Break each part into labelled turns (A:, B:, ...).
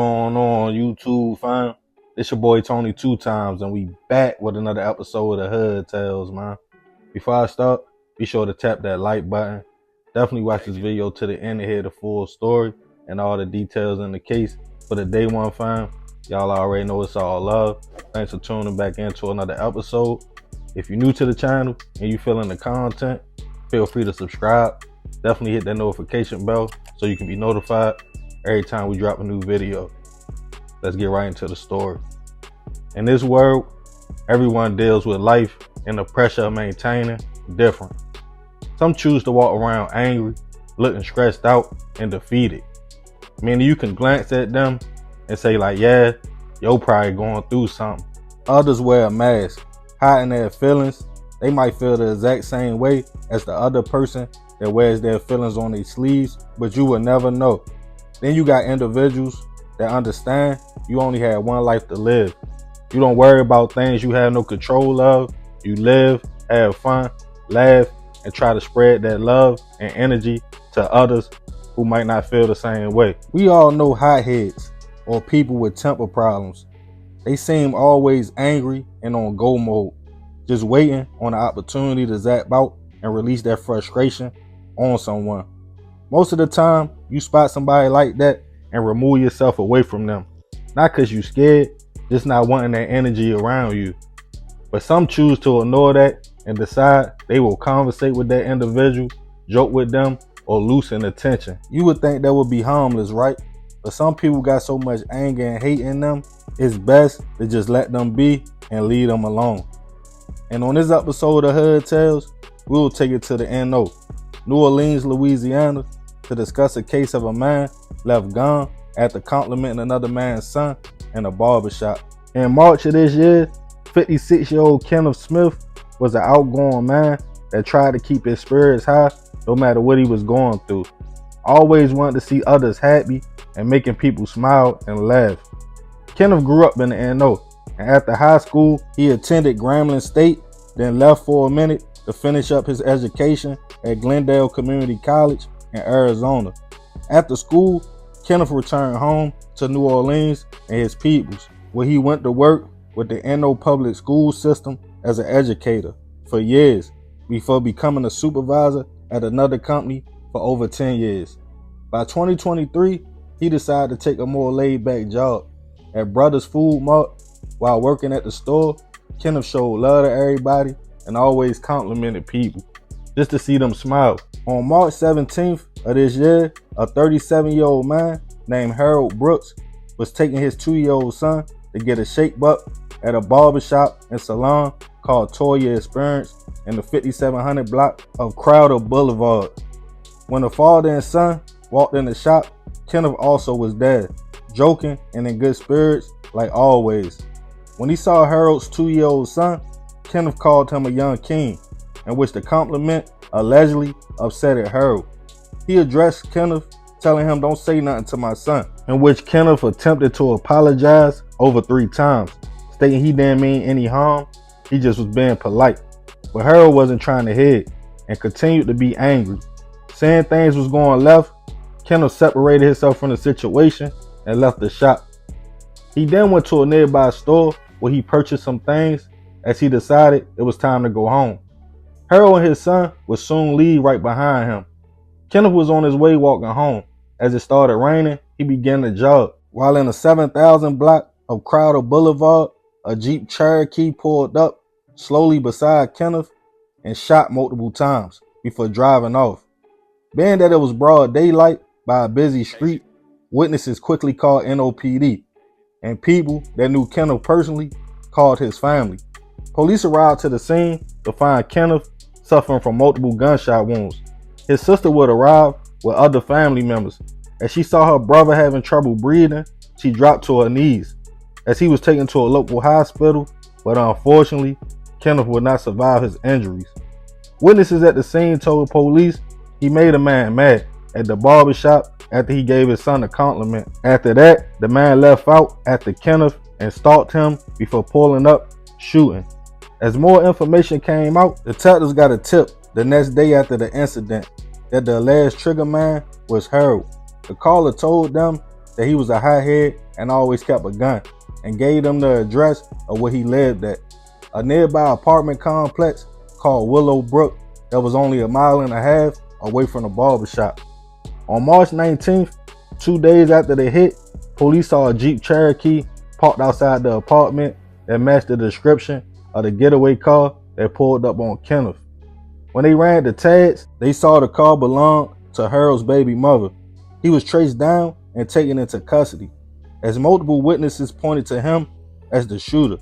A: going on YouTube, fam? It's your boy Tony 2 times, and we back with another episode of Hood Tales, man. Before I start, be sure to tap that like button. Definitely watch this video to the end to hear the full story and all the details in the case. For the day one, fam, y'all already know it's all love. Thanks for tuning back into another episode. If you're new to the channel and you feeling the content, feel free to subscribe. Definitely hit that notification bell so you can be notified every time we drop a new video. Let's get right into the story. In this world, everyone deals with life and the pressure of maintaining different. Some choose to walk around angry, looking stressed out and defeated. Meaning you can glance at them and say like, yeah, you're probably going through something. Others wear a mask, hiding their feelings. They might feel the exact same way as the other person that wears their feelings on their sleeves, but you will never know. Then you got individuals that understand you only have one life to live. You don't worry about things you have no control of. You live, have fun, laugh, and try to spread that love and energy to others who might not feel the same way. We all know hotheads or people with temper problems. They seem always angry and on go mode, just waiting on an opportunity to zap out and release their frustration on someone. Most of the time, you spot somebody like that and remove yourself away from them. Not because you're scared, just not wanting that energy around you. But some choose to ignore that and decide they will conversate with that individual, joke with them, or loosen the tension. You would think that would be harmless, right? But some people got so much anger and hate in them, it's best to just let them be and leave them alone. And on this episode of Hood Tales, we will take it to the NO, New Orleans, Louisiana, to discuss a case of a man left gone after complimenting another man's son in a barbershop. In March of this year, 56-year-old Kenneth Smith was an outgoing man that tried to keep his spirits high no matter what he was going through. Always wanted to see others happy and making people smile and laugh. Kenneth grew up in the NO, and after high school, he attended Grambling State, then left for a minute to finish up his education at Glendale Community College in Arizona. After school, Kenneth returned home to New Orleans and his peoples, where he went to work with the NO public school system as an educator for years before becoming a supervisor at another company for over 10 years. By 2023, he decided to take a more laid-back job at Brothers Food Mart. While working at the store, Kenneth showed love to everybody and always complimented people just to see them smile. On March 17th of this year, a 37-year-old man named Harold Brooks was taking his 2-year-old son to get a shape-up at a barbershop and salon called Toya Experience in the 5700 block of Crowder Boulevard. When the father and son walked in the shop, Kenneth also was there, joking and in good spirits like always. When he saw Harold's 2-year-old son, Kenneth called him a young king, in which the compliment allegedly upset Harold. He addressed Kenneth, telling him don't say nothing to my son, in which Kenneth attempted to apologize over 3 times, stating he didn't mean any harm, he just was being polite. But Harold wasn't trying to hear it and continued to be angry. Saying things was going left, Kenneth separated himself from the situation and left the shop. He then went to a nearby store where he purchased some things as he decided it was time to go home. Harold and his son would soon leave right behind him. Kenneth was on his way walking home. As it started raining, he began to jog. While in the 7000 block of Crowder Boulevard, a Jeep Cherokee pulled up slowly beside Kenneth and shot multiple times before driving off. Being that it was broad daylight by a busy street, witnesses quickly called NOPD, and people that knew Kenneth personally called his family. Police arrived to the scene to find Kenneth suffering from multiple gunshot wounds. His sister would arrive with other family members. As she saw her brother having trouble breathing, she dropped to her knees as he was taken to a local hospital, but unfortunately, Kenneth would not survive his injuries. Witnesses at the scene told police he made a man mad at the barbershop after he gave his son a compliment. After that, the man left out after Kenneth and stalked him before pulling up, shooting. As more information came out, detectives got a tip the next day after the incident that the alleged trigger man was Harold. The caller told them that he was a hothead and always kept a gun, and gave them the address of where he lived at, a nearby apartment complex called Willow Brook that was only a mile and a half away from the barbershop. On March 19th, 2 days after the hit, police saw a Jeep Cherokee parked outside the apartment that matched the description of the getaway car that pulled up on Kenneth. When they ran the tags, they saw the car belonged to Harold's baby mother. He was traced down and taken into custody, as multiple witnesses pointed to him as the shooter.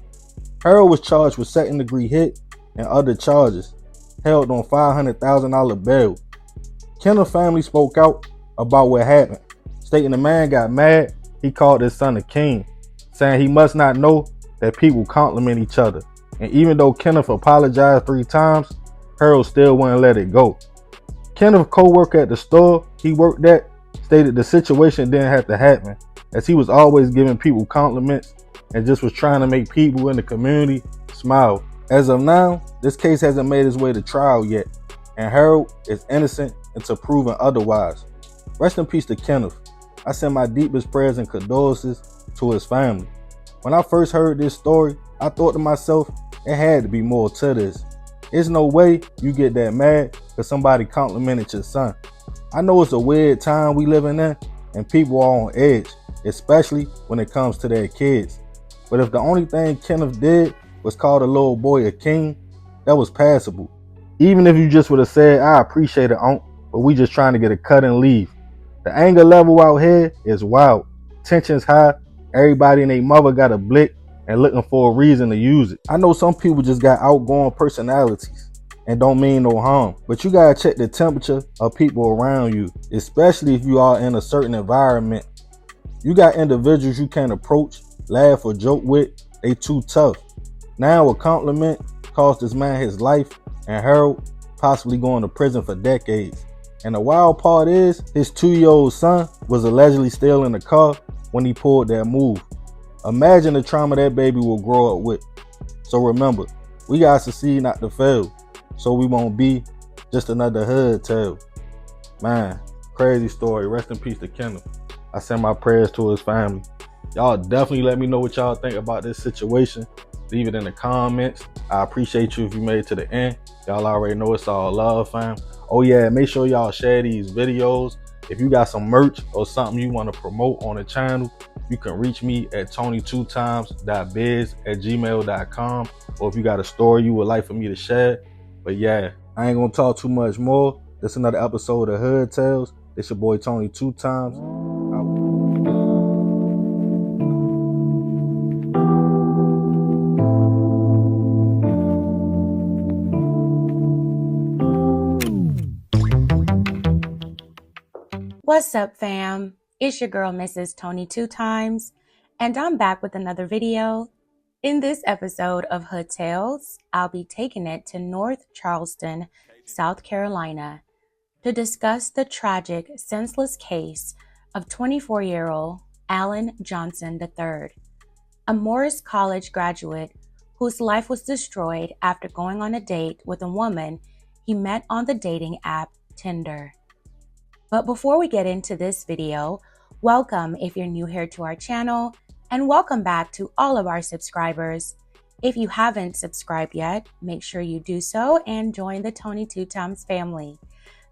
A: Harold was charged with second-degree hit and other charges, held on $500,000 bail. Kenneth's family spoke out about what happened, stating the man got mad. He called his son a king, saying he must not know that people compliment each other. And even though Kenneth apologized 3 times, Harold still wouldn't let it go. Kenneth's co-worker at the store he worked at stated the situation didn't have to happen, as he was always giving people compliments and just was trying to make people in the community smile. As of now, this case hasn't made its way to trial yet, and Harold is innocent until proven otherwise. Rest in peace to Kenneth. I send my deepest prayers and condolences to his family. When I first heard this story, I thought to myself, it had to be more to this. There's no way you get that mad because somebody complimented your son. I know it's a weird time we living in, and people are on edge, especially when it comes to their kids. But if the only thing Kenneth did was call the little boy a king, that was passable. Even if you just would have said, I appreciate it, Unc, but we just trying to get a cut and leave. The anger level out here is wild. Tension's high. Everybody and their mother got a blick and looking for a reason to use it. I know some people just got outgoing personalities and don't mean no harm, but you gotta check the temperature of people around you, especially if you are in a certain environment. You got individuals you can't approach, laugh or joke with, they too tough. Now a compliment cost this man his life, and Harold possibly going to prison for decades. And the wild part is, his 2-year-old son was allegedly still in the car when he pulled that move. Imagine the trauma that baby will grow up with. So remember, we gotta succeed not to fail, so we won't be just another hood tale. Man, crazy story. Rest in peace to Kenneth. I send my prayers to his family. Y'all definitely let me know what y'all think about this situation. Leave it in the comments. I appreciate you if you made it to the end. Y'all already know it's all love, fam. Oh yeah, make sure y'all share these videos. If you got some merch or something you want to promote on the channel, you can reach me at tony2times.biz@gmail.com, or if you got a story you would like for me to share. But yeah, I ain't gonna talk too much more. This is another episode of Hood Tales. It's your boy Tony 2 Times.
B: What's up, fam? It's your girl, Mrs. Tony 2 Times, and I'm back with another video. In this episode of Hood Tales, I'll be taking it to North Charleston, South Carolina, to discuss the tragic, senseless case of 24-year-old Alan Johnson III, a Morris College graduate whose life was destroyed after going on a date with a woman he met on the dating app Tinder. But before we get into this video, welcome if you're new here to our channel, and welcome back to all of our subscribers. If you haven't subscribed yet, make sure you do so and join the Tony 2 Times family.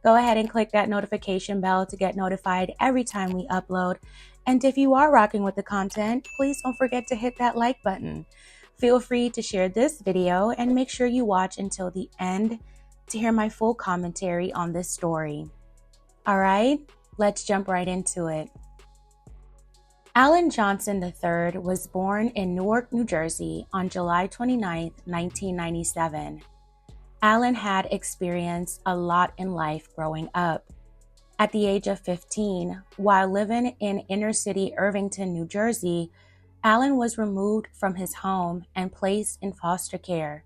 B: Go ahead and click that notification bell to get notified every time we upload. And if you are rocking with the content, please don't forget to hit that like button. Feel free to share this video and make sure you watch until the end to hear my full commentary on this story. All right, let's jump right into it. Alan Johnson III was born in Newark, New Jersey on July 29, 1997. Alan had experienced a lot in life growing up. At the age of 15, while living in inner-city Irvington, New Jersey, Alan was removed from his home and placed in foster care.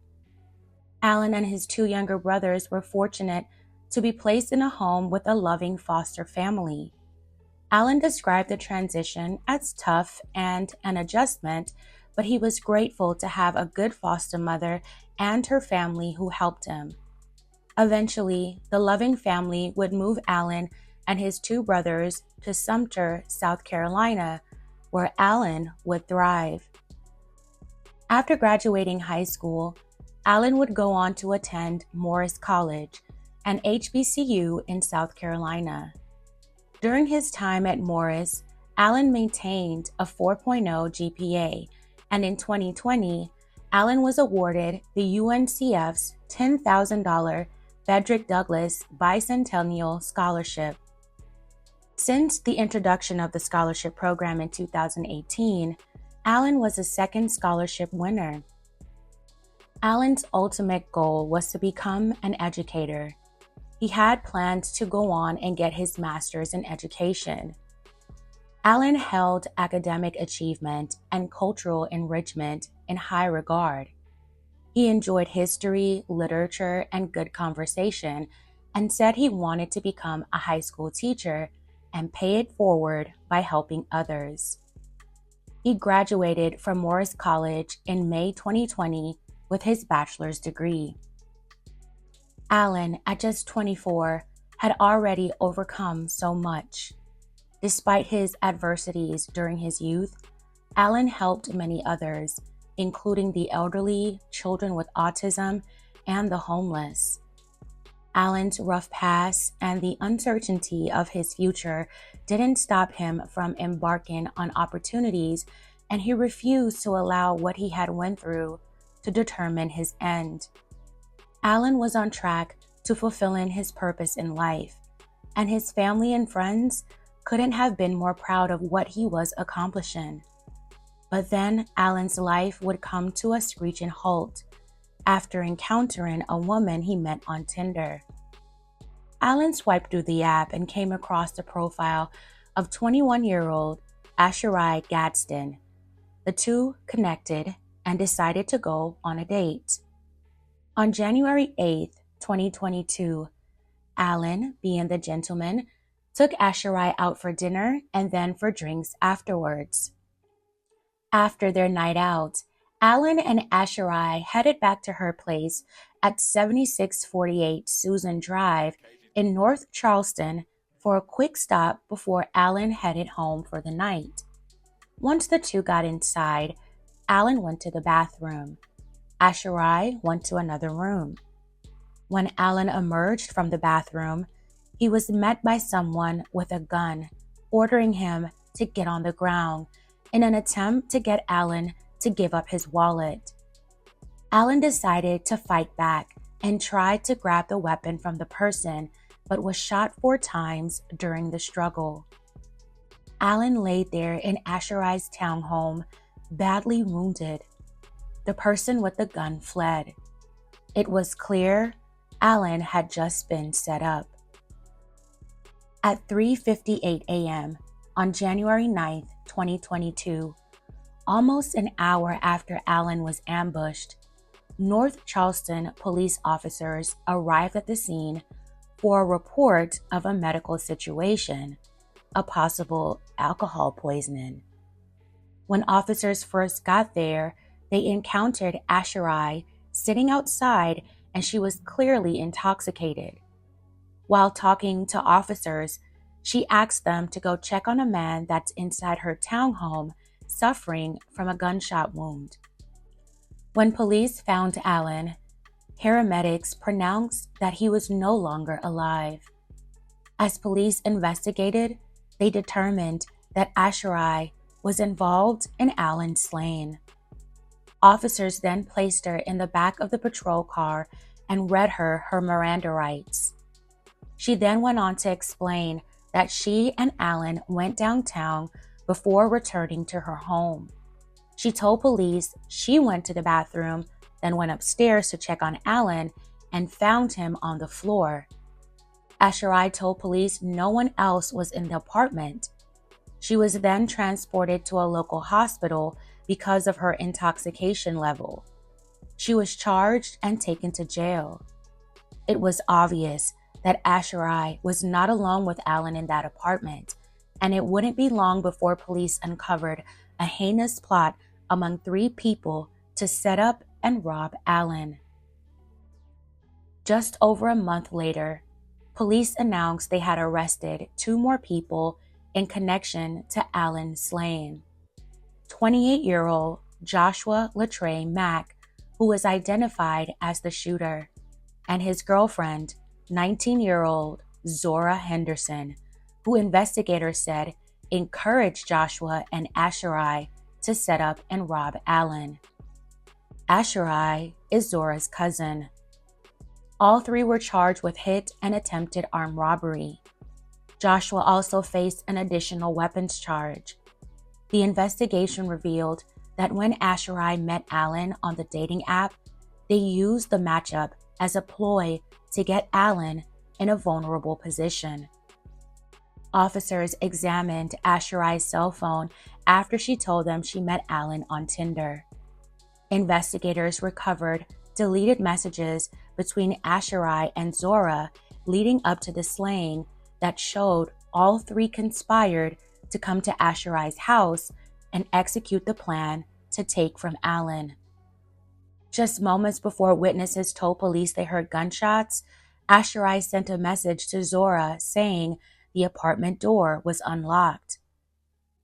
B: Alan and his 2 younger brothers were fortunate to be placed in a home with a loving foster family. Alan described the transition as tough and an adjustment, but he was grateful to have a good foster mother and her family who helped him. Eventually, the loving family would move Alan and his 2 brothers to Sumter, South Carolina, where Alan would thrive. After graduating high school, Alan would go on to attend Morris College, an HBCU in South Carolina. During his time at Morris, Alan maintained a 4.0 GPA, and in 2020, Alan was awarded the UNCF's $10,000 Frederick Douglass Bicentennial Scholarship. Since the introduction of the scholarship program in 2018, Alan was a second scholarship winner. Alan's ultimate goal was to become an educator. He had plans to go on and get his master's in education. Alan held academic achievement and cultural enrichment in high regard. He enjoyed history, literature, and good conversation, and said he wanted to become a high school teacher and pay it forward by helping others. He graduated from Morris College in May 2020 with his bachelor's degree. Alan, at just 24, had already overcome so much. Despite his adversities during his youth, Alan helped many others, including the elderly, children with autism, and the homeless. Alan's rough past and the uncertainty of his future didn't stop him from embarking on opportunities, and he refused to allow what he had went through to determine his end. Alan was on track to fulfilling his purpose in life, and his family and friends couldn't have been more proud of what he was accomplishing. But then Alan's life would come to a screeching halt after encountering a woman he met on Tinder. Alan swiped through the app and came across the profile of 21-year-old Asherai Gadsden. The two connected and decided to go on a date. On January 8th, 2022, Alan, being the gentleman, took Asherai out for dinner and then for drinks afterwards. After their night out, Alan and Asherai headed back to her place at 7648 Susan Drive in North Charleston for a quick stop before Alan headed home for the night. Once the two got inside, Alan went to the bathroom. Asherai went to another room. When Alan emerged from the bathroom, he was met by someone with a gun, ordering him to get on the ground in an attempt to get Alan to give up his wallet. Alan decided to fight back and tried to grab the weapon from the person, but was shot 4 times during the struggle. Alan laid there in Asherai's townhome, badly wounded. The person with the gun fled. It was clear Alan had just been set up. At 3:58 a.m. on January 9th, 2022, almost an hour after Alan was ambushed, North Charleston police officers arrived at the scene for a report of a medical situation, a possible alcohol poisoning. When officers first got there, they encountered Asherai sitting outside, and she was clearly intoxicated. While talking to officers, she asked them to go check on a man that's inside her townhome suffering from a gunshot wound. When police found Alan, paramedics pronounced that he was no longer alive. As police investigated, they determined that Asherai was involved in Alan's slaying. Officers then placed her in the back of the patrol car and read her Miranda rights. She then went on to explain that she and Alan went downtown before returning to her home. She told police she went to the bathroom, then went upstairs to check on Alan and found him on the floor. Asherai told police no one else was in the apartment. She was then transported to a local hospital because of her intoxication level. She was charged and taken to jail. It was obvious that Asherai was not alone with Alan in that apartment, and it wouldn't be long before police uncovered a heinous plot among 3 people to set up and rob Alan. Just over a month later, police announced they had arrested 2 more people in connection to Alan's slaying. 28-year-old Joshua Latrey Mack, who was identified as the shooter, and his girlfriend, 19-year-old Zora Henderson, who investigators said encouraged Joshua and Asherai to set up and rob Allen. Asherai is Zora's cousin. All three were charged with hit and attempted armed robbery. Joshua also faced an additional weapons charge. The investigation revealed that when Asherai met Allen on the dating app, they used the matchup as a ploy to get Allen in a vulnerable position. Officers examined Asherai's cell phone after she told them she met Allen on Tinder. Investigators recovered deleted messages between Asherai and Zora leading up to the slaying that showed all three conspired to come to Asherai's house and execute the plan to take from Allen. Just moments before witnesses told police they heard gunshots, Asherai sent a message to Zora saying the apartment door was unlocked.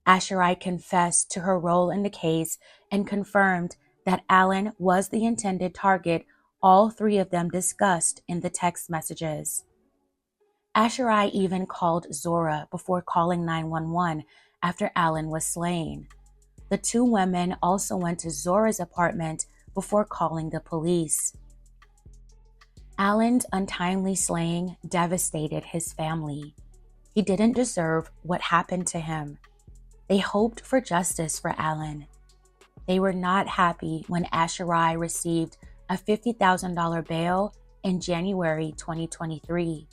B: Asherai confessed to her role in the case and confirmed that Allen was the intended target all three of them discussed in the text messages. Asherai even called Zora before calling 911 after Allen was slain. The two women also went to Zora's apartment before calling the police. Allen's untimely slaying devastated his family. He didn't deserve what happened to him. They hoped for justice for Allen. They were not happy when Asherai received a $50,000 bail in January 2023.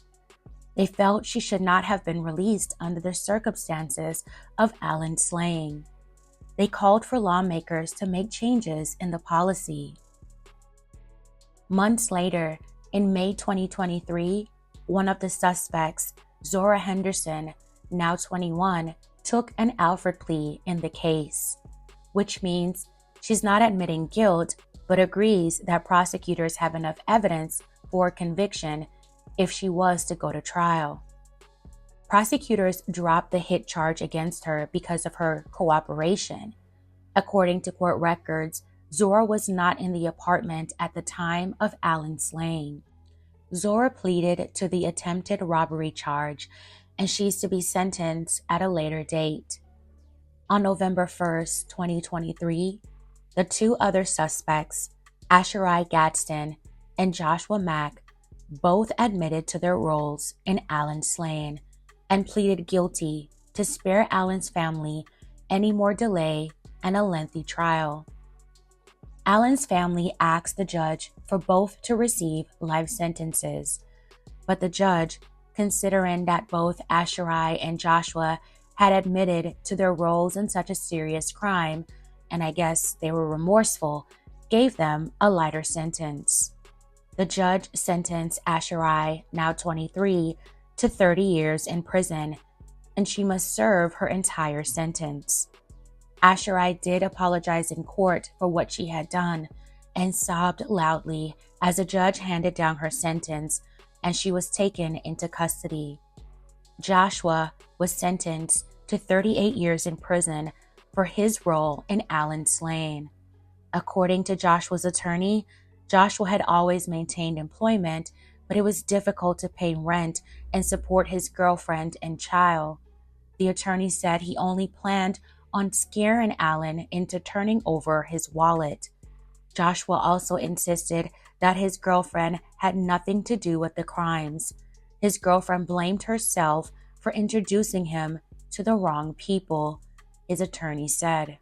B: They felt she should not have been released under the circumstances of Allen's slaying. They called for lawmakers to make changes in the policy. Months later, in May 2023, one of the suspects, Zora Henderson, now 21, took an Alford plea in the case, which means she's not admitting guilt, but agrees that prosecutors have enough evidence for conviction if she was to go to trial. Prosecutors dropped the hit charge against her because of her cooperation. According to court records, Zora was not in the apartment at the time of Allen's slaying. Zora pleaded to the attempted robbery charge, and she's to be sentenced at a later date. On November 1st, 2023, the two other suspects, Asherai Gadsden and Joshua Mack, both admitted to their roles in Allen's slaying and pleaded guilty to spare Allen's family any more delay and a lengthy trial. Allen's family asked the judge for both to receive life sentences, but the judge, considering that both Asherai and Joshua had admitted to their roles in such a serious crime, and I guess they were remorseful, gave them a lighter sentence. The judge sentenced Asherai, now 23, to 30 years in prison, and she must serve her entire sentence. Asherai did apologize in court for what she had done and sobbed loudly as the judge handed down her sentence and she was taken into custody. Joshua was sentenced to 38 years in prison for his role in Allen's slaying. According to Joshua's attorney, Joshua had always maintained employment, but it was difficult to pay rent and support his girlfriend and child. The attorney said he only planned on scaring Allen into turning over his wallet. Joshua also insisted that his girlfriend had nothing to do with the crimes. His girlfriend blamed herself for introducing him to the wrong people, his attorney said.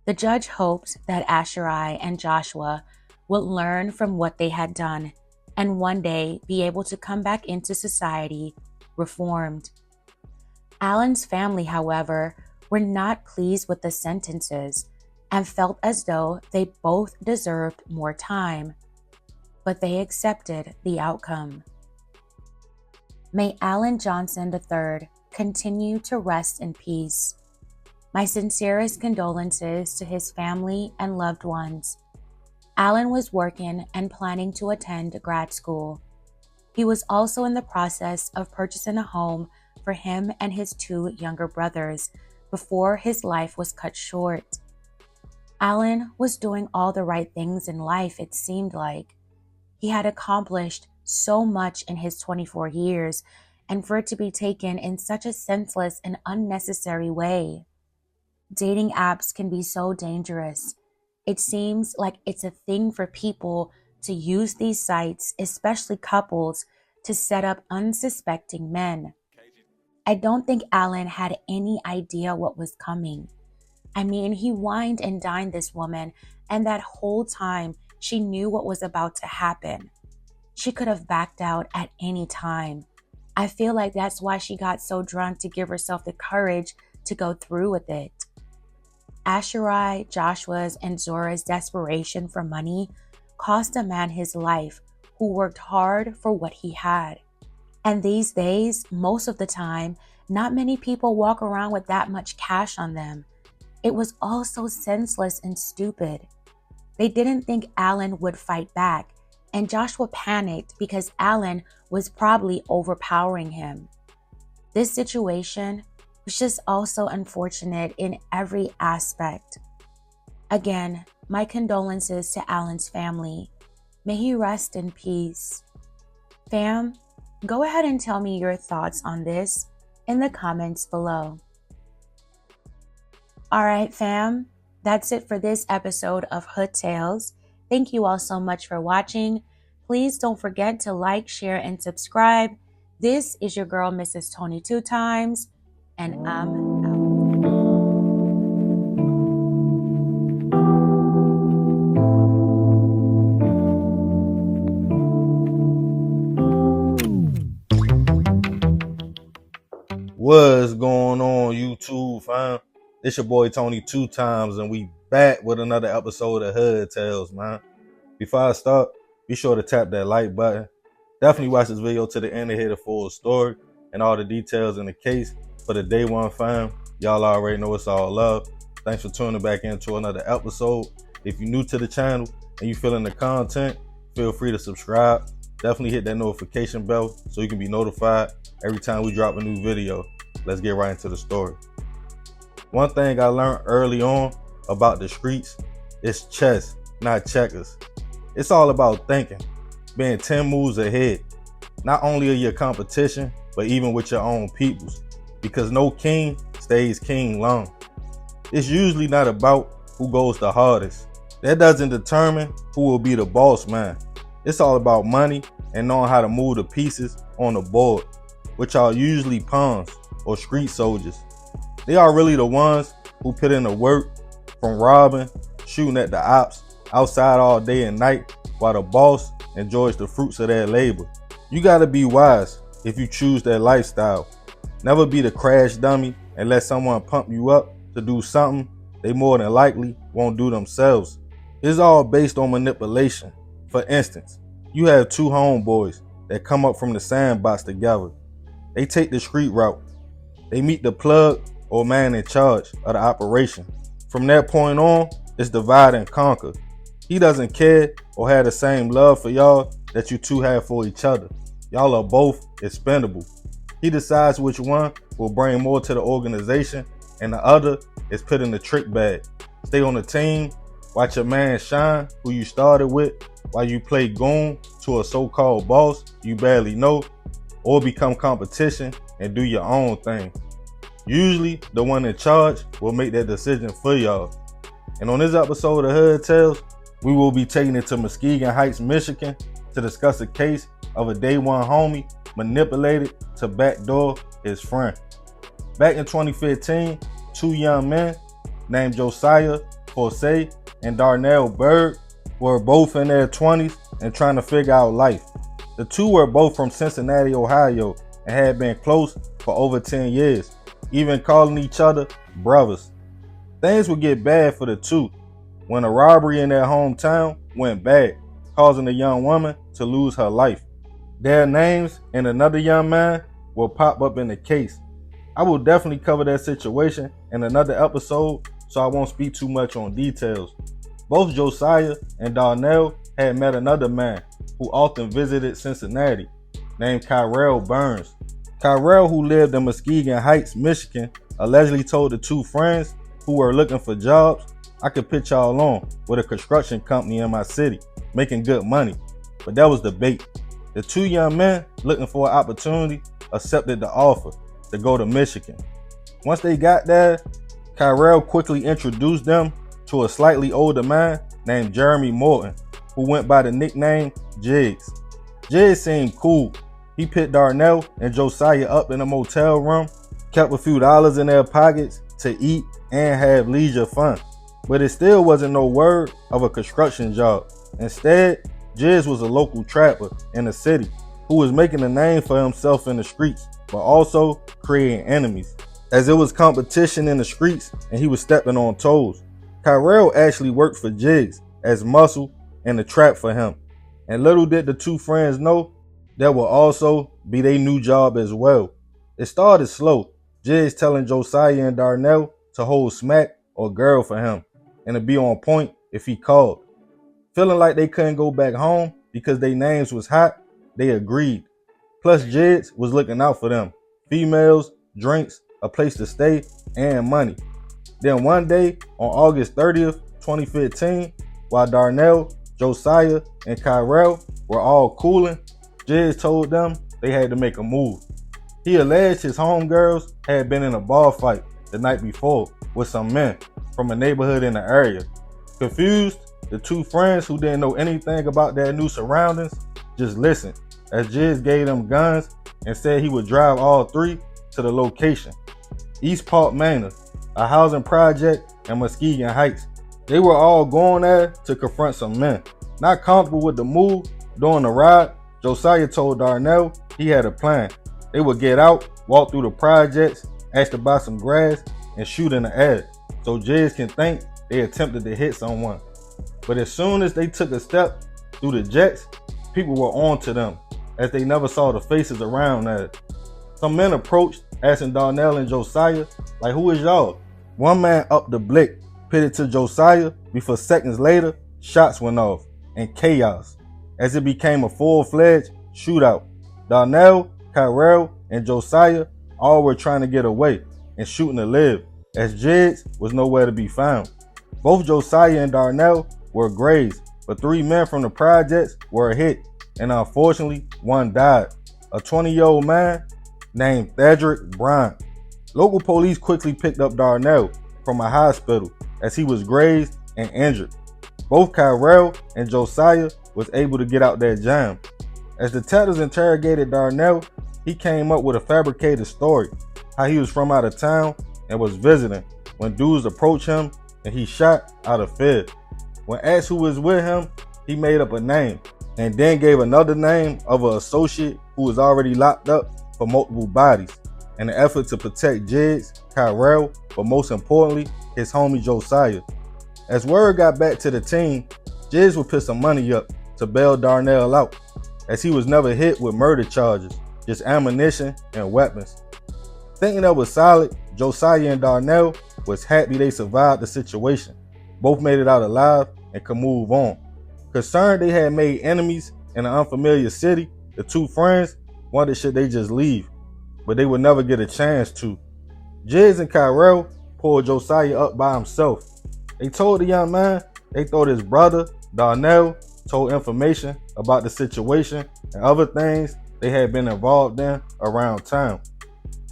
B: The judge hoped that Asherai and Joshua would learn from what they had done and one day be able to come back into society reformed. Allen's family, however, were not pleased with the sentences and felt as though they both deserved more time, but they accepted the outcome. May Allen Johnson III continue to rest in peace. My sincerest condolences to his family and loved ones. Allen was working and planning to attend grad school. He was also in the process of purchasing a home for him and his two younger brothers, before his life was cut short. Alan was doing all the right things in life, it seemed like. He had accomplished so much in his 24 years, and for it to be taken in such a senseless and unnecessary way. Dating apps can be so dangerous. It seems like it's a thing for people to use these sites, especially couples, to set up unsuspecting men. I don't think Alan had any idea what was coming. I mean, he wined and dined this woman, and that whole time she knew what was about to happen. She could have backed out at any time. I feel like that's why she got so drunk to give herself the courage to go through with it. Asherai, Joshua's, and Zora's desperation for money cost a man his life who worked hard for what he had. And these days, most of the time, not many people walk around with that much cash on them. It was all so senseless and stupid. They didn't think Alan would fight back, and Joshua panicked because Alan was probably overpowering him. This situation was just also unfortunate in every aspect. Again, my condolences to Alan's family. May he rest in peace. Fam, go ahead and tell me your thoughts on this in the comments below. Alright fam, that's it for this episode of Hood Tales. Thank you all so much for watching. Please don't forget to like, share, and subscribe. This is your girl, Mrs. Tony 2 times, and I'm out.
A: What's going on, YouTube, fam? It's your boy Tony 2 times, and we back with another episode of Hood Tales, man. Before I start, be sure to tap that like button. Definitely watch this video to the end to hear the full story and all the details in the case. For the day one fam, y'all already know it's all love. Thanks for tuning back into another episode. If you're new to the channel and you feeling the content, feel free to subscribe. Definitely hit that notification bell so you can be notified every time we drop a new video. Let's get right into the story. One thing I learned early on about the streets is chess, not checkers. It's all about thinking, being 10 moves ahead, not only of your competition, but even with your own peoples, because no king stays king long. It's usually not about who goes the hardest. That doesn't determine who will be the boss man. It's all about money and knowing how to move the pieces on the board, which are usually pawns or street soldiers. They are really the ones who put in the work, from robbing, shooting at the ops, outside all day and night, while the boss enjoys the fruits of their labor. You gotta be wise if you choose that lifestyle. Never be the crash dummy and let someone pump you up to do something they more than likely won't do themselves. It's all based on manipulation. For instance, you have two homeboys that come up from the sandbox together. They take the street route. They meet the plug or man in charge of the operation. From that point on, it's divide and conquer. He doesn't care or have the same love for y'all that you two have for each other. Y'all are both expendable. He decides which one will bring more to the organization and the other is put in the trick bag. Stay on the team, watch your man shine who you started with while you play goon to a so-called boss you barely know, or become competition and do your own thing. Usually, the one in charge will make that decision for y'all. And on this episode of Hood Tales, we will be taking it to Muskegon Heights, Michigan to discuss a case of a day one homie manipulated to backdoor his friend. Back in 2015, two young men named Josiah Forsay and Darnell Berg were both in their 20s and trying to figure out life. The two were both from Cincinnati, Ohio, and had been close for over 10 years, even calling each other brothers. Things would get bad for the two when a robbery in their hometown went bad, causing the young woman to lose her life. Their names and another young man will pop up in the case. I will definitely cover that situation in another episode, so I won't speak too much on details. Both Josiah and Darnell had met another man who often visited Cincinnati, named Kyrell Burns. Kyrell, who lived in Muskegon Heights, Michigan, allegedly told the two friends who were looking for jobs, "I could put y'all on with a construction company in my city, making good money." But that was the bait. The two young men looking for an opportunity accepted the offer to go to Michigan. Once they got there, Kyrell quickly introduced them to a slightly older man named Jeremy Morton, who went by the nickname Jiggs. Jiggs seemed cool. He picked Darnell and Josiah up in a motel room, kept a few dollars in their pockets to eat and have leisure fun. But it still wasn't no word of a construction job. Instead, Jiggs was a local trapper in the city who was making a name for himself in the streets, but also creating enemies, as it was competition in the streets and he was stepping on toes. Kyrell actually worked for Jiggs as muscle and a trap for him. And little did the two friends know that would also be their new job as well. It started slow, Jiggs telling Josiah and Darnell to hold smack or girl for him and to be on point if he called. Feeling like they couldn't go back home because their names was hot, they agreed. Plus Jiggs was looking out for them. Females, drinks, a place to stay, and money. Then one day on August 30th, 2015, while Darnell, Josiah, and Kyrell were all cooling, Jiggs told them they had to make a move. He alleged his homegirls had been in a bar fight the night before with some men from a neighborhood in the area. Confused, the two friends who didn't know anything about their new surroundings just listened as Jiggs gave them guns and said he would drive all three to the location: East Park Manor, a housing project in Muskegon Heights. They were all going there to confront some men. Not comfortable with the move during the ride, Josiah told Darnell he had a plan. They would get out, walk through the projects, ask to buy some grass, and shoot in the air, so Jiggs can think they attempted to hit someone. But as soon as they took a step through the jets, people were on to them, as they never saw the faces around there. Some men approached, asking Darnell and Josiah, like, "Who is y'all?" One man upped the blick, pitted to Josiah, before seconds later, shots went off, and chaos, as it became a full-fledged shootout. Darnell, Kyrell, and Josiah all were trying to get away and shooting to live, as Jiggs was nowhere to be found. Both Josiah and Darnell were grazed, but three men from the projects were hit, and unfortunately, one died, a 20-year-old man named Thedrick Bryant. Local police quickly picked up Darnell from a hospital as he was grazed and injured. Both Kyrell and Josiah was able to get out their jam. As detectives interrogated Darnell, he came up with a fabricated story, how he was from out of town and was visiting when dudes approached him and he shot out of fear. When asked who was with him, he made up a name and then gave another name of an associate who was already locked up for multiple bodies in an effort to protect Jiggs, Kyrell, but most importantly, his homie Josiah. As word got back to the team, Jiggs would put some money up to bail Darnell out, as he was never hit with murder charges, just ammunition and weapons. Thinking that was solid, Josiah and Darnell was happy they survived the situation. Both made it out alive and could move on. Concerned they had made enemies in an unfamiliar city, the two friends wondered should they just leave, but they would never get a chance to. Jiggs and Kyrell pulled Josiah up by himself. They told the young man they thought his brother, Darnell, told information about the situation and other things they had been involved in around town.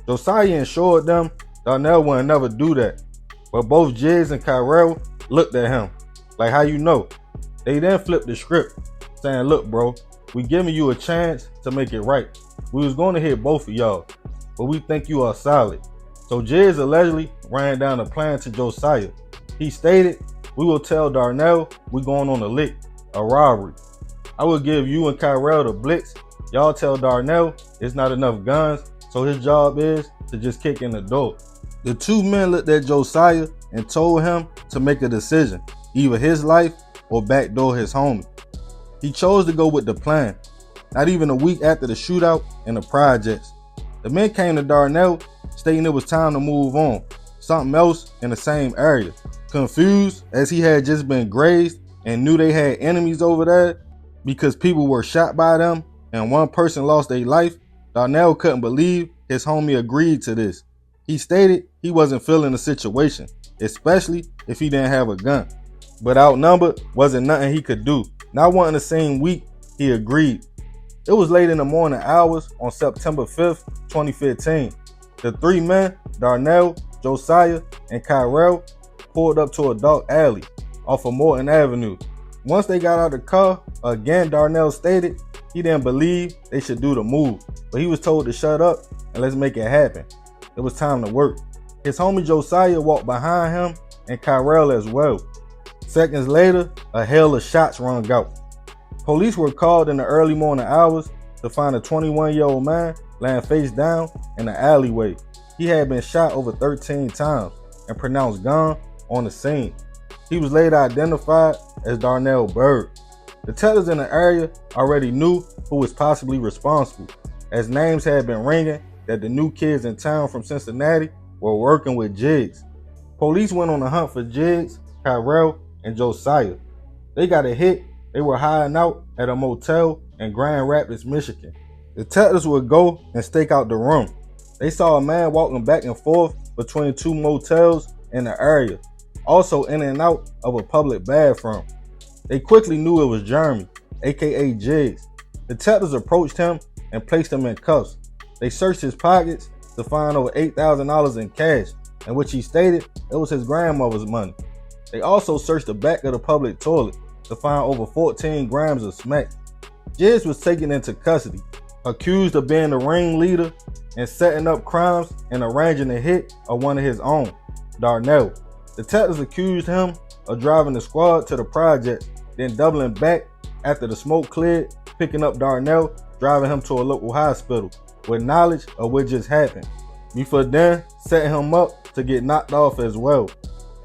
A: Josiah assured them Darnell would never do that, but both Jiggs and Kyrell looked at him like, "How you know?" They then flipped the script, saying, "Look, bro, we giving you a chance to make it right. We was going to hit both of y'all, but we think you are solid." So Jiggs allegedly ran down a plan to Josiah. He stated, "We will tell Darnell we going on a lick, a robbery. I will give you and Kyrell the blitz. Y'all tell Darnell it's not enough guns, so his job is to just kick in the door." The two men looked at Josiah and told him to make a decision, either his life or backdoor his homie. He chose to go with the plan. Not even a week after the shootout in the projects, the men came to Darnell stating it was time to move on, something else in the same area. Confused as he had just been grazed and knew they had enemies over there because people were shot by them and one person lost their life, Darnell couldn't believe his homie agreed to this. He stated he wasn't feeling the situation, especially if he didn't have a gun. But outnumbered wasn't nothing he could do. Not wanting to seem weak, he agreed. It was late in the morning hours on September 5th, 2015. The three men, Darnell, Josiah, and Kyrell, pulled up to a dark alley off of Morton Avenue. Once they got out of the car, again Darnell stated he didn't believe they should do the move, but he was told to shut up and let's make it happen. It was time to work. His homie Josiah walked behind him and Kyrell as well. Seconds later, a hail of shots rung out. Police were called in the early morning hours to find a 21-year-old man laying face down in the alleyway. He had been shot over 13 times and pronounced gone on the scene. He was later identified as Darnell Bird. Detectives in the area already knew who was possibly responsible, as names had been ringing that the new kids in town from Cincinnati were working with Jiggs. Police went on a hunt for Jiggs, Kyrell, and Josiah. They got a hit. They were hiding out at a motel in Grand Rapids, Michigan. Detectives would go and stake out the room. They saw a man walking back and forth between two motels in the area, also in and out of a public bathroom. They quickly knew it was Jeremy, aka Jiggs. Detectives approached him and placed him in cuffs. They searched his pockets to find over $8,000 in cash, in which he stated it was his grandmother's money. They also searched the back of the public toilet to find over 14 grams of smack. Jiggs was taken into custody, accused of being the ringleader and setting up crimes and arranging the hit of one of his own, Darnell. Detectives accused him of driving the squad to the project, then doubling back after the smoke cleared, picking up Darnell, driving him to a local hospital with knowledge of what just happened, before then setting him up to get knocked off as well.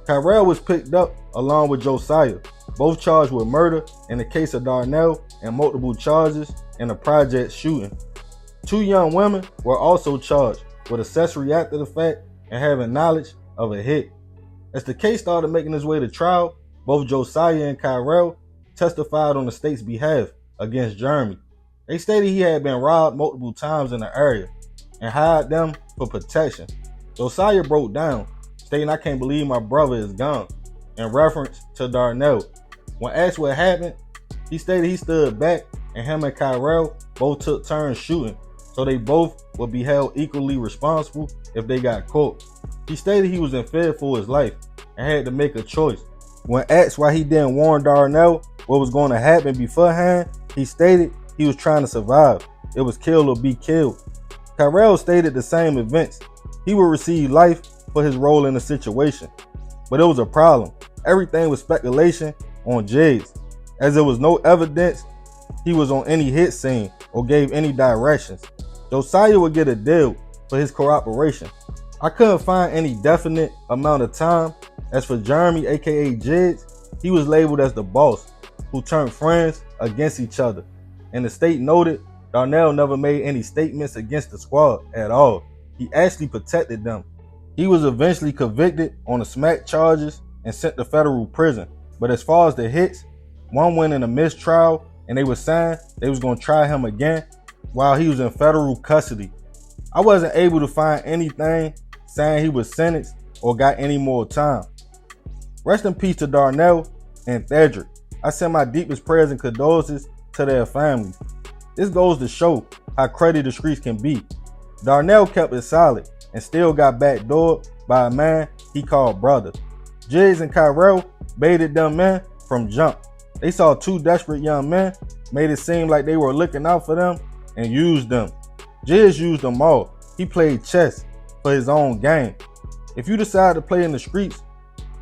A: Kyrell was picked up along with Josiah, both charged with murder in the case of Darnell and multiple charges in the project shooting. Two young women were also charged with accessory after the fact and having knowledge of a hit. As the case started making its way to trial, both Josiah and Kyrell testified on the state's behalf against Jeremy. They stated he had been robbed multiple times in the area and hired them for protection. Josiah broke down, stating, "I can't believe my brother is gone," in reference to Darnell. When asked what happened, he stated he stood back and him and Kyrell both took turns shooting, so they both would be held equally responsible if they got caught. He stated he was in fear for his life and had to make a choice. When asked why he didn't warn Darnell what was going to happen beforehand, he stated he was trying to survive. It was kill or be killed. Kyrell stated the same events. He would receive life for his role in the situation. But it was a problem. Everything was speculation on Jiggs, as there was no evidence he was on any hit scene or gave any directions. Josiah would get a deal for his cooperation. I couldn't find any definite amount of time. As for Jeremy, aka Jiggs, he was labeled as the boss, who turned friends against each other. And the state noted Darnell never made any statements against the squad at all. He actually protected them. He was eventually convicted on the smack charges and sent to federal prison. But as far as the hits, one went in a mistrial and they were saying they was going to try him again while he was in federal custody. I wasn't able to find anything saying he was sentenced or got any more time. Rest in peace to Darnell and Thedrick. I send my deepest prayers and condolences to their families. This goes to show how cruddy the streets can be. Darnell kept it solid and still got backdoored by a man he called brother. Jiggs and Kyrell baited them men from jump. They saw two desperate young men, made it seem like they were looking out for them, and used them. Jiggs used them all. He played chess for his own game. If you decide to play in the streets,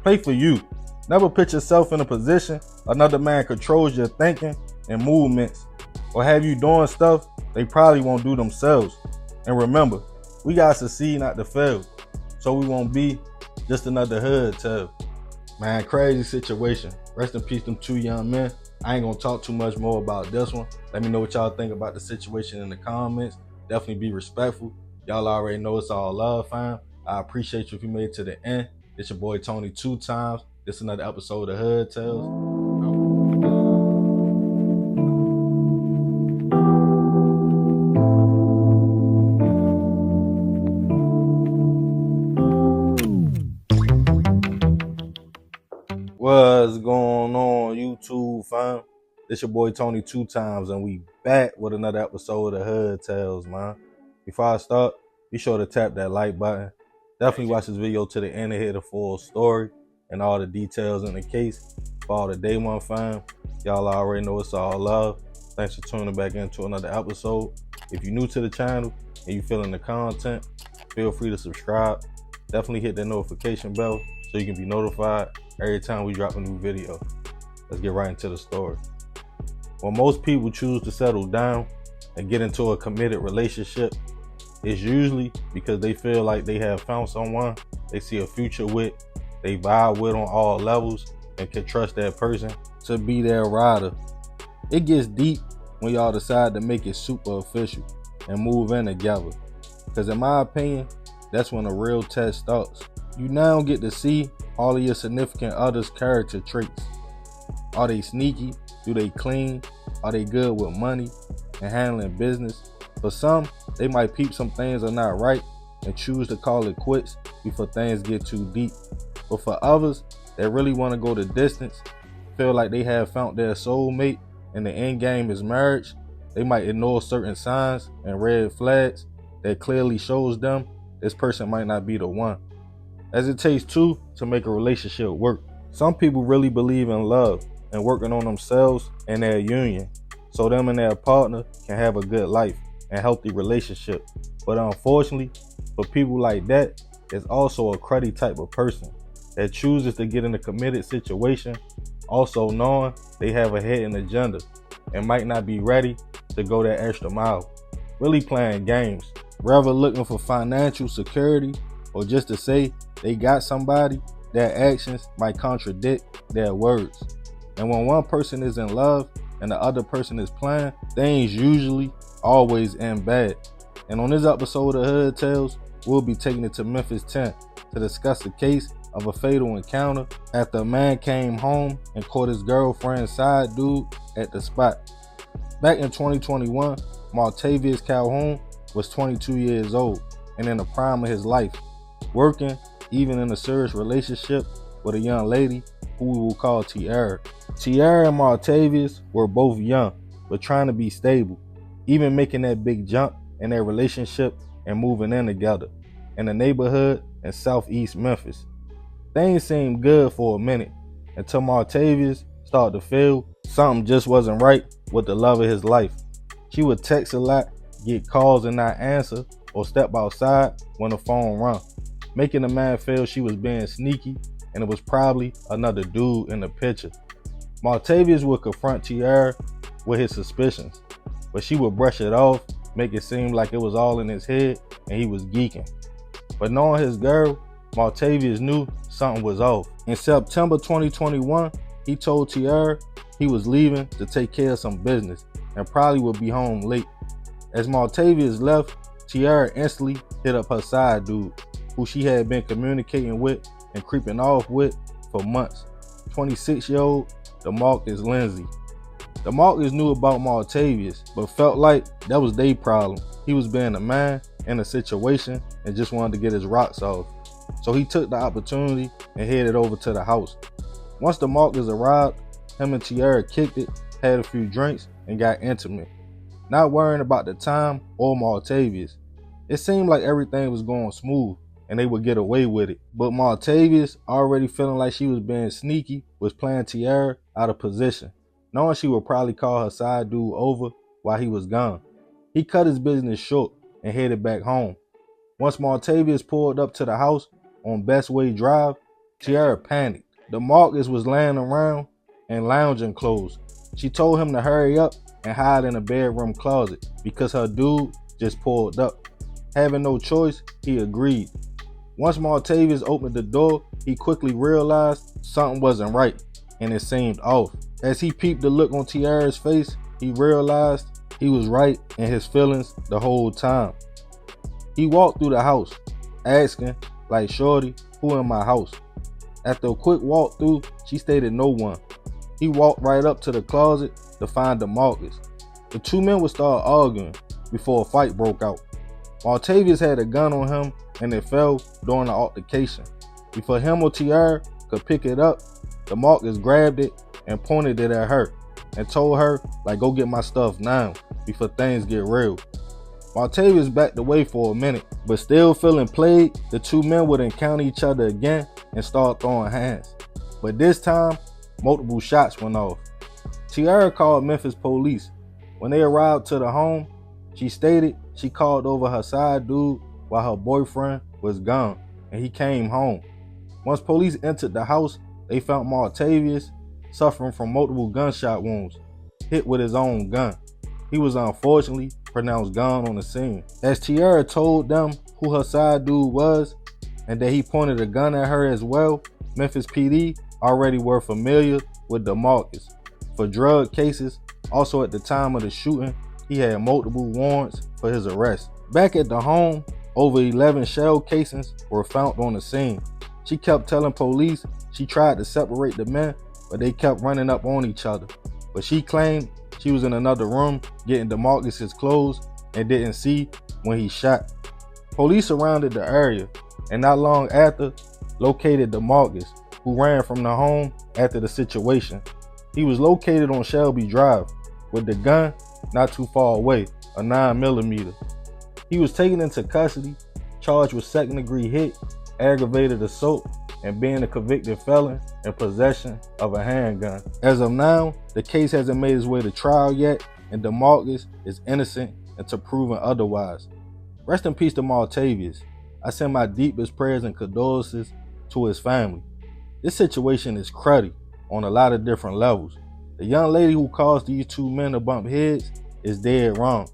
A: play for you. Never put yourself in a position another man controls your thinking and movements, or have you doing stuff they probably won't do themselves. And remember, we gotta succeed, not to fail, so we won't be just another hood tale. Man, crazy situation. Rest in peace, them two young men. I ain't gonna talk too much more about this one. Let me know what y'all think about the situation in the comments. Definitely be respectful. Y'all already know it's all love, fam. I appreciate you if you made it to the end. It's your boy Tony 2 times. This is another episode of Hood Tales. What's going on, YouTube fam? It's your boy Tony 2 times, and we back with another episode of Hood Tales, man. Before I start, be sure to tap that like button. Definitely watch this video to the end to hear the full story and all the details in the case. For all the day one fam, y'all already know it's all love. Thanks for tuning back into another episode. If you're new to the channel and you feeling the content, feel free to subscribe. Definitely hit that notification bell so you can be notified every time we drop a new video. Let's get right into the story. When most people choose to settle down and get into a committed relationship, it's usually because they feel like they have found someone they see a future with, they vibe with on all levels, and can trust that person to be their rider. It gets deep when y'all decide to make it super official and move in together. Because in my opinion, that's when the real test starts. You now get to see all of your significant other's character traits. Are they sneaky? Do they clean? Are they good with money and handling business? For some, they might peep some things are not right and choose to call it quits before things get too deep. But for others that really want to go the distance, feel like they have found their soulmate and the end game is marriage, they might ignore certain signs and red flags that clearly shows them this person might not be the one. As it takes two to make a relationship work. Some people really believe in love and working on themselves and their union so them and their partner can have a good life and healthy relationship. But unfortunately, for people like that, there's also a cruddy type of person that chooses to get in a committed situation, also knowing they have a hidden agenda and might not be ready to go that extra mile, really playing games, rather looking for financial security or just to say they got somebody. Their actions might contradict their words. And when one person is in love and the other person is playing, things usually always end bad. And on this episode of Hood Tales, we'll be taking it to Memphis 10 to discuss the case of a fatal encounter after a man came home and caught his girlfriend's side dude at the spot. Back in 2021, Martavius Calhoun was 22 years old and in the prime of his life, working, even in a serious relationship with a young lady who we will call Tiara. Tiara and Martavius were both young, but trying to be stable, even making that big jump in their relationship and moving in together in a neighborhood in southeast Memphis. Things seemed good for a minute until Martavius started to feel something just wasn't right with the love of his life. She would text a lot, get calls and not answer, or step outside when the phone rung, making the man feel she was being sneaky and it was probably another dude in the picture. Martavius would confront Tiara with his suspicions, but she would brush it off, make it seem like it was all in his head and he was geeking. But knowing his girl, Martavius knew something was off. In September 2021, he told Tiara he was leaving to take care of some business and probably would be home late. As Martavius left, Tiara instantly hit up her side dude, who she had been communicating with and creeping off with for months. 26-year-old DeMarcus Lindsay. DeMarcus knew about Martavius, but felt like that was their problem. He was being a man in a situation and just wanted to get his rocks off. So he took the opportunity and headed over to the house. Once DeMarcus arrived, him and Tiara kicked it, had a few drinks, and got intimate. Not worrying about the time or Martavius. It seemed like everything was going smooth and they would get away with it. But Martavius, already feeling like she was being sneaky, was playing Tiara out of position, knowing she would probably call her side dude over while he was gone. He cut his business short and headed back home. Once Martavius pulled up to the house on Bestway Drive, Tiara panicked. DeMarcus was laying around in lounging clothes. She told him to hurry up and hide in a bedroom closet because her dude just pulled up. Having no choice, he agreed. Once Martavius opened the door, he quickly realized something wasn't right and it seemed off. As he peeped the look on Tiara's face, he realized he was right in his feelings the whole time. He walked through the house, asking, like, "Shorty, who in my house?" After a quick walk through, she stated no one. He walked right up to the closet to find DeMarcus. The two men would start arguing before a fight broke out. Martavius had a gun on him and it fell during the altercation. Before him or Tiara could pick it up, DeMarcus grabbed it and pointed it at her and told her, like, go get my stuff now before things get real. Martavius backed away for a minute, but still feeling played, the two men would encounter each other again and start throwing hands. But this time, multiple shots went off. Tiara called Memphis police. When they arrived to the home, she stated she called over her side dude while her boyfriend was gone, and he came home. Once police entered the house, they found Martavius suffering from multiple gunshot wounds, hit with his own gun. He was unfortunately pronounced gone on the scene. As Tiara told them who her side dude was and that he pointed a gun at her as well, Memphis PD already were familiar with DeMarcus for drug cases. Also at the time of the shooting, he had multiple warrants for his arrest. Back at the home, over 11 shell casings were found on the scene. She kept telling police she tried to separate the men, but they kept running up on each other. But she claimed she was in another room getting DeMarcus his clothes and didn't see when he shot. Police surrounded the area and not long after located DeMarcus, who ran from the home after the situation. He was located on Shelby Drive with the gun not too far away, a 9mm. He was taken into custody, charged with second-degree hit, aggravated assault, and being a convicted felon in possession of a handgun. As of now, the case hasn't made its way to trial yet, and DeMarcus is innocent until proven otherwise. Rest in peace to Martavius. I send my deepest prayers and condolences to his family. This situation is cruddy on a lot of different levels. The young lady who caused these two men to bump heads is dead wrong.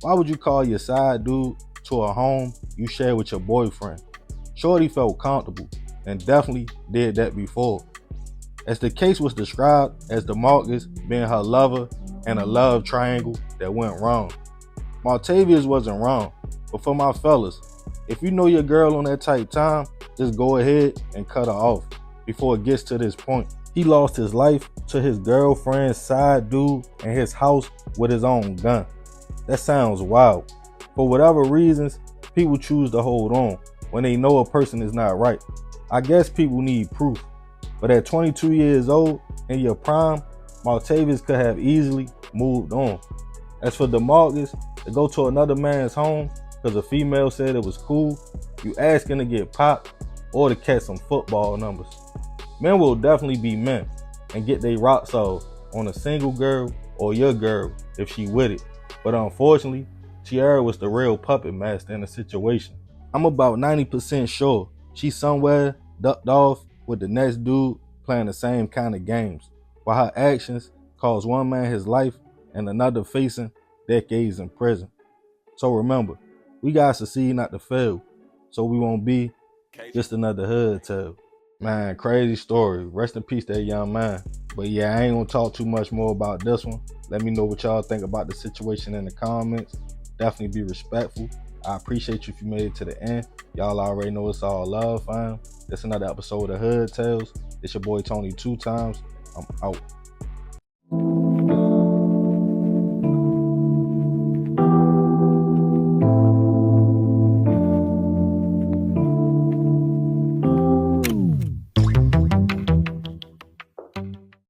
A: Why would you call your side dude to a home you share with your boyfriend? Shorty felt comfortable and definitely did that before. As the case was described as DeMarcus being her lover and a love triangle that went wrong. Martavius wasn't wrong, but for my fellas, if you know your girl on that type time, just go ahead and cut her off before it gets to this point. He lost his life to his girlfriend's side dude in his house with his own gun. That sounds wild. For whatever reasons, people choose to hold on when they know a person is not right. I guess people need proof. But at 22 years old, in your prime, Martavius could have easily moved on. As for DeMarcus, to go to another man's home because a female said it was cool, you asking to get popped or to catch some football numbers. Men will definitely be men and get their rocks off on a single girl or your girl if she with it. But unfortunately, Tiara was the real puppet master in the situation. I'm about 90% sure she's somewhere ducked off with the next dude playing the same kind of games, while her actions cost one man his life and another facing decades in prison. So remember, we gotta succeed not to fail, so we won't be just another hood tale. Man, crazy story. Rest in peace to that young man. But yeah, I ain't gonna talk too much more about this one. Let me know what y'all think about the situation in the comments. Definitely be respectful. I appreciate you if you made it to the end. Y'all already know it's all love, fam. That's another episode of Hood Tales. It's your boy Tony 2 times. I'm out.